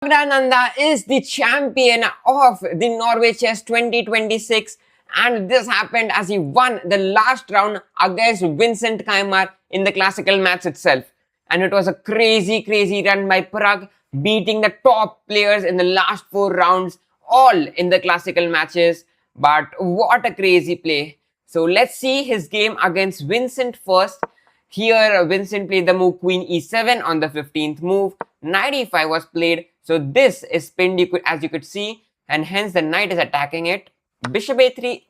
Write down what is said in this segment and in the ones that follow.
Nanda is the champion of the Norway Chess 2026, and this happened as he won the last round against Vincent Kaimar in the classical match itself. And it was a crazy run by Pragg, beating the top players in the last 4 rounds, all in the classical matches. But what a crazy play. So let's see his game against Vincent first. Here, Vincent played the move Queen e7 on the 15th move. Knight e5 was played. So this is pinned, as you could see, and hence the knight is attacking it. Bishop a3,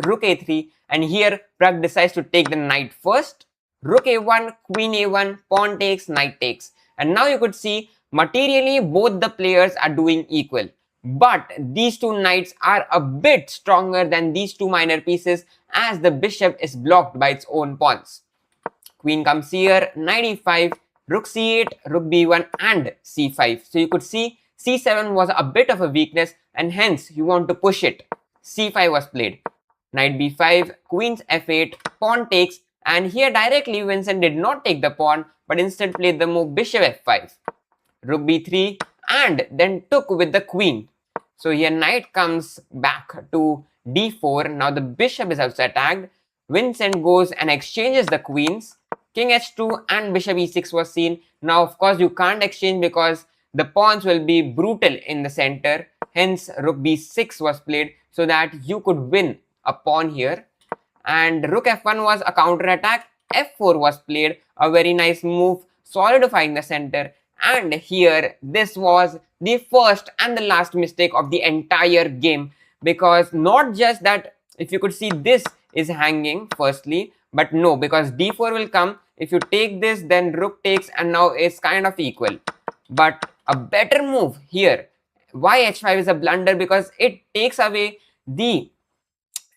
rook a3, and here Pragg decides to take the knight first. Rook a1, queen a1, pawn takes, knight takes. And now you could see materially both the players are doing equal. But these two knights are a bit stronger than these two minor pieces as the bishop is blocked by its own pawns. Queen comes here, knight e5, rook c8, rook b1 and c5. So you could see c7 was a bit of a weakness and hence you want to push it. c5 was played. Knight b5, queen's f8, pawn takes, and here directly Vincent did not take the pawn but instead played the move bishop f5. Rook b3 and then took with the queen. So here knight comes back to d4. Now the bishop is also attacked. Vincent goes and exchanges the queens. King h2 and bishop e6 was seen. Now of course you can't exchange because the pawns will be brutal in the center. Hence rook b6 was played so that you could win a pawn here. And rook f1 was a counter attack. f4 was played, a very nice move solidifying the center. And here this was the first and the last mistake of the entire game, because not just that, if you could see, this is hanging firstly, but no, because d4 will come. If you take this, then rook takes, and now it's kind of equal. But a better move here, why h5 is a blunder, because it takes away the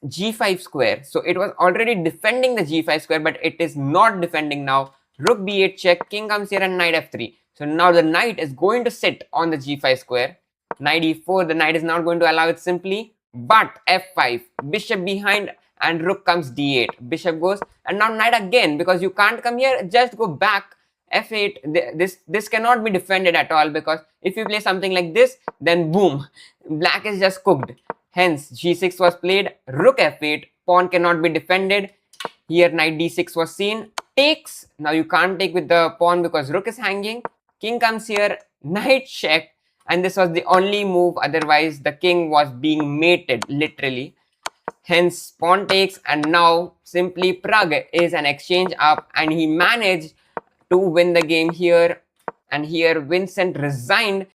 g5 square. So it was already defending the g5 square, but it is not defending now. Rook b8 check, king comes here and knight f3. So now the knight is going to sit on the g5 square. Knight e4, the knight is not going to allow it simply, but f5, bishop behind and rook comes d8. Bishop goes and now knight again, because you can't come here, just go back. f8, this cannot be defended at all, because if you play something like this, then boom, black is just cooked. Hence g6 was played, rook f8, pawn cannot be defended. Here knight d6 was seen, takes. Now you can't take with the pawn because rook is hanging. King comes here, knight check, and this was the only move, otherwise the king was being mated literally. Hence pawn takes, and now simply Pragg is an exchange up and he managed to win the game here. And here Vincent resigned